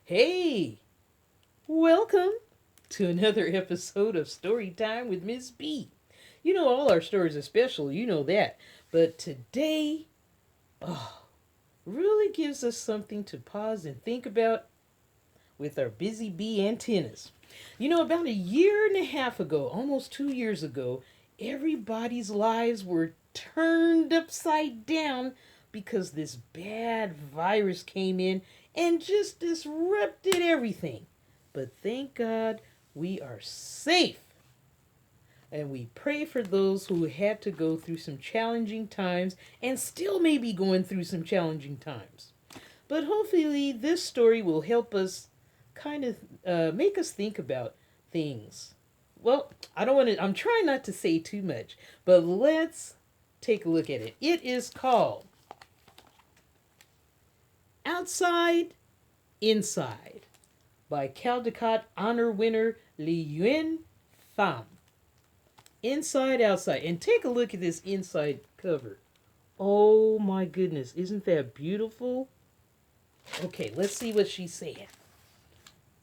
Hey, welcome to another episode of Story Time with Miss B. You know, all our stories are special, you know that. But today, oh, really gives us something to pause and think about with our busy bee antennas. You know, about a year and a half ago, almost 2 years ago, everybody's lives were turned upside down because this bad virus came in and just disrupted everything. But thank God we are safe. And we pray for those who had to go through some challenging times and still may be going through some challenging times. But hopefully, this story will help us kind of make us think about things. Well, I don't want to, I'm trying not to say too much, but let's take a look at it. It is called Outside, Inside by Caldecott Honor winner LeUyen Pham. Inside, Outside. And take a look at this inside cover. Oh my goodness, isn't that beautiful? Okay, let's see what she said.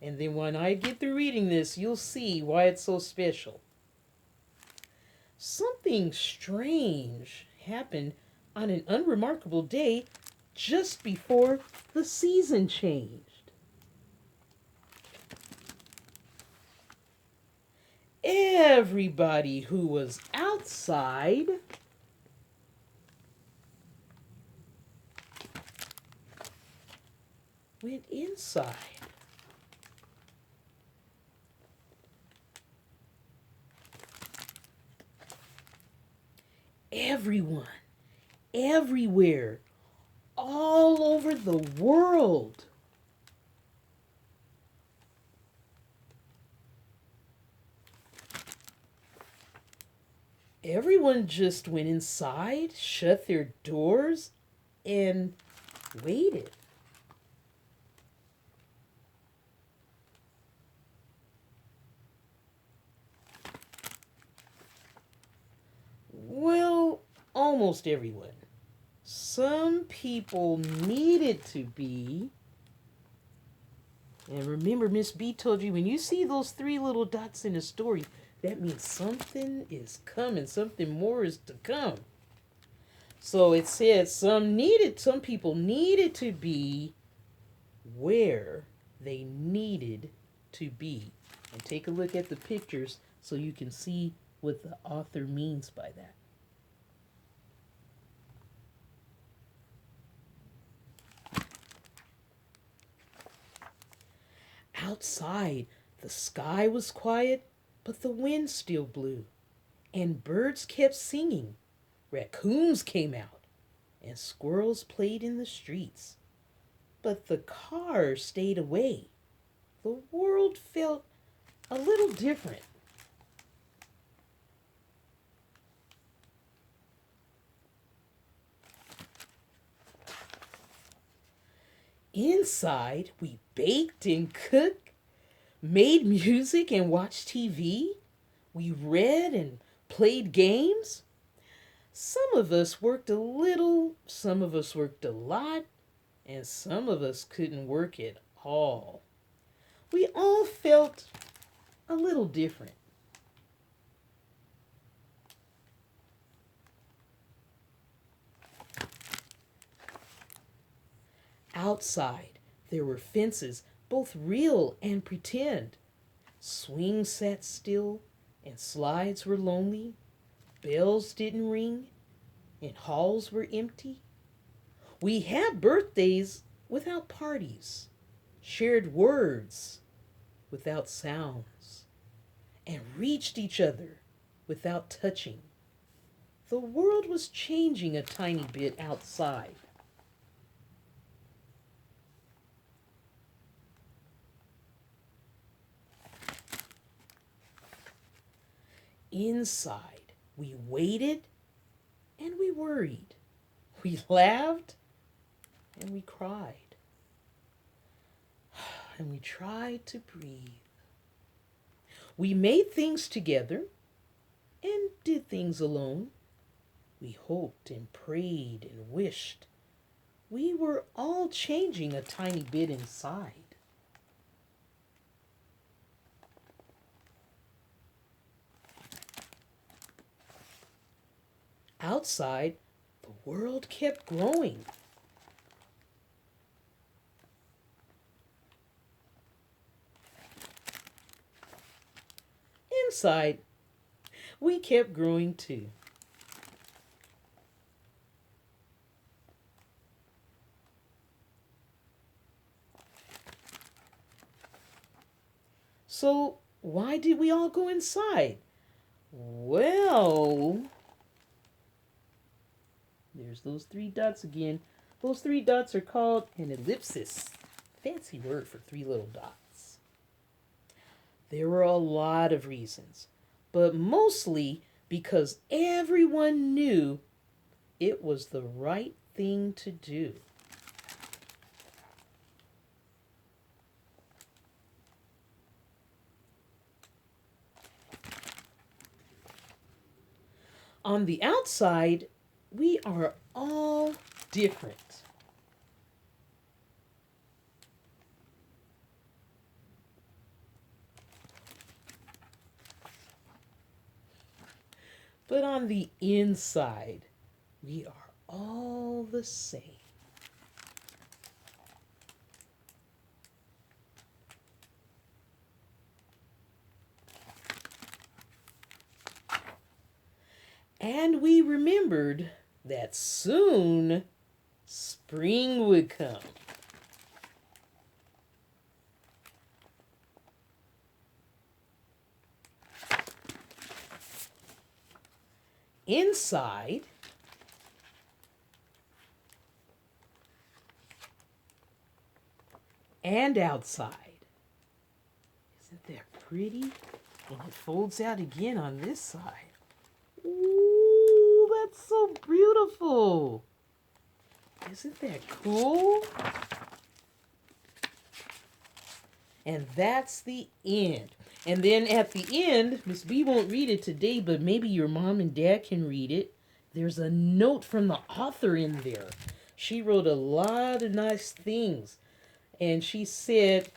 And then when I get through reading this, you'll see why it's so special. Something strange happened on an unremarkable day just before the season changed. Everybody who was outside went inside. Everyone, everywhere, all over the world. Everyone just went inside, shut their doors, and waited. Well, almost everyone. Some people needed to be. And remember, Miss B told you when you see those three little dots in a story, that means something is coming, something more is to come. So it says some people needed to be where they needed to be. And take a look at the pictures so you can see what the author means by that. Outside, the sky was quiet, but the wind still blew, and birds kept singing. Raccoons came out, and squirrels played in the streets. But the cars stayed away. The world felt a little different. Inside, we baked and cooked, made music and watched TV. We read and played games. Some of us worked a little, some of us worked a lot, and some of us couldn't work at all. We all felt a little different. Outside, there were fences, both real and pretend. Swings sat still, and slides were lonely. Bells didn't ring, and halls were empty. We had birthdays without parties, shared words without sounds, and reached each other without touching. The world was changing a tiny bit outside. Inside, we waited and we worried. We laughed and we cried. And we tried to breathe. We made things together and did things alone. We hoped and prayed and wished. We were all changing a tiny bit inside. Outside, the world kept growing. Inside, we kept growing too. So, why did we all go inside? Well, there's those three dots again. Those three dots are called an ellipsis. Fancy word for three little dots. There were a lot of reasons, but mostly because everyone knew it was the right thing to do. On the outside, we are all different. But on the inside, we are all the same. And we remembered that soon spring would come. Inside, and outside. Isn't that pretty? And it folds out again on this side. Ooh, that's so beautiful. Isn't that cool? And that's the end. And then at the end, Miss B won't read it today, but maybe your mom and dad can read it. There's a note from the author in there. She wrote a lot of nice things. And she said,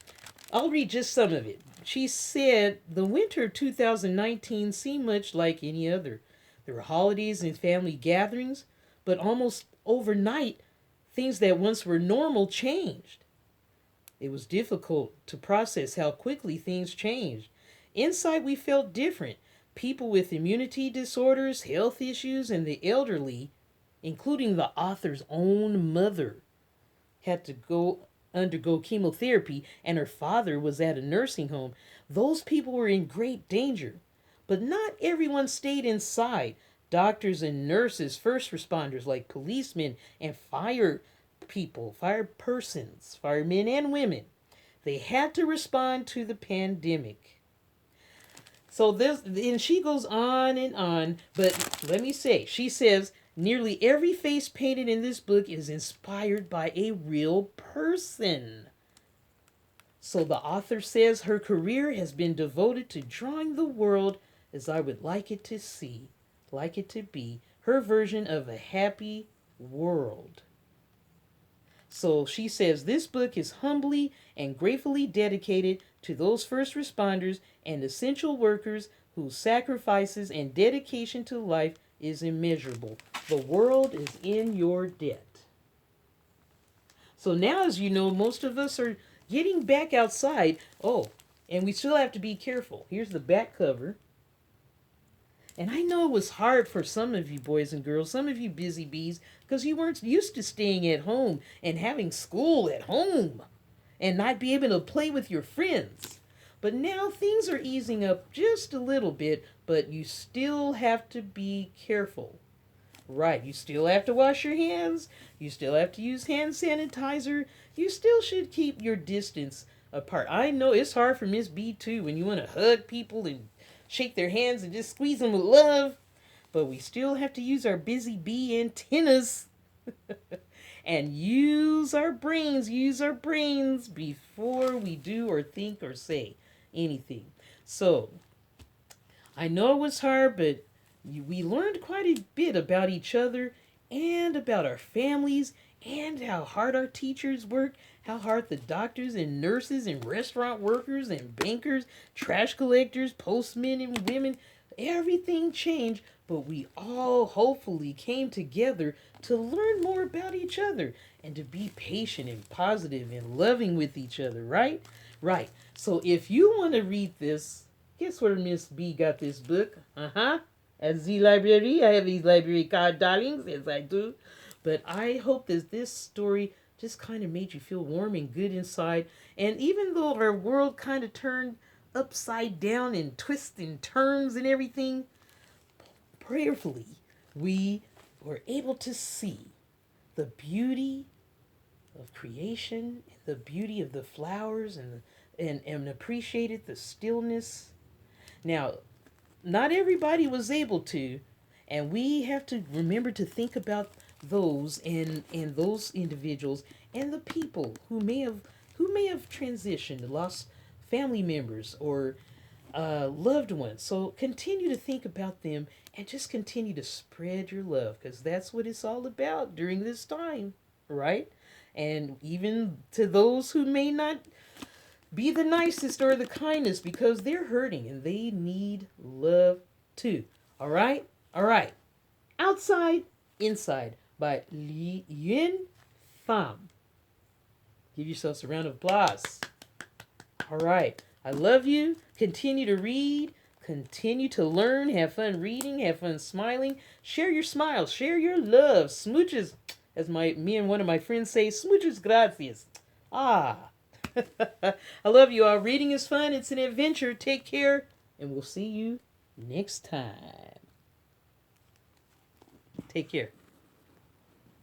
I'll read just some of it. She said, the winter of 2019 seemed much like any other. There were holidays and family gatherings, but almost overnight, things that once were normal changed. It was difficult to process how quickly things changed. Inside, we felt different. People with immunity disorders, health issues, and the elderly, including the author's own mother, had to undergo chemotherapy, and her father was at a nursing home. Those people were in great danger. But not everyone stayed inside. Doctors and nurses, first responders like policemen and fire people, fire persons, firemen and women, they had to respond to the pandemic. So this, and she goes on, but let me say, she says, nearly every face painted in this book is inspired by a real person. So the author says her career has been devoted to drawing the world as I would like it to see, like it to be, her version of a happy world. So she says this book is humbly and gratefully dedicated to those first responders and essential workers whose sacrifices and dedication to life is immeasurable. The world is in your debt. So now, as you know, most of us are getting back outside. Oh, and we still have to be careful. Here's the back cover. And I know it was hard for some of you boys and girls, some of you busy bees, because you weren't used to staying at home and having school at home and not be able to play with your friends. But now things are easing up just a little bit, but you still have to be careful. Right, you still have to wash your hands. You still have to use hand sanitizer. You still should keep your distance apart. I know it's hard for Miss B too when you want to hug people and shake their hands and just squeeze them with love. But we still have to use our busy bee antennas and use our brains before we do or think or say anything. So, I know it was hard, but we learned quite a bit about each other and about our families and how hard our teachers work, how hard the doctors and nurses and restaurant workers and bankers, trash collectors, postmen and women, everything changed but we all hopefully came together to learn more about each other and to be patient and positive and loving with each other, right? Right. So if you want to read this, guess where Miss B got this book? At the library. I have these library card, darlings. Yes, I do. But I hope that this story just kind of made you feel warm and good inside. And even though our world kind of turned upside down and twists and turns and everything, prayerfully, we were able to see the beauty of creation, the beauty of the flowers, and appreciated the stillness. Now, not everybody was able to, and we have to remember to think about those and those individuals and the people who may have transitioned, lost family members or loved ones. So continue to think about them and just continue to spread your love because that's what it's all about during this time, right? And even to those who may not be the nicest or the kindest because they're hurting and they need love too. All right? All right. Outside, Inside by LeUyen, Pham. Give yourselves a round of applause. All right. I love you. Continue to read. Continue to learn. Have fun reading. Have fun smiling. Share your smiles. Share your love. Smooches, as me and one of my friends say, smooches gracias. Ah. I love you all. Reading is fun. It's an adventure. Take care. And we'll see you next time. Take care.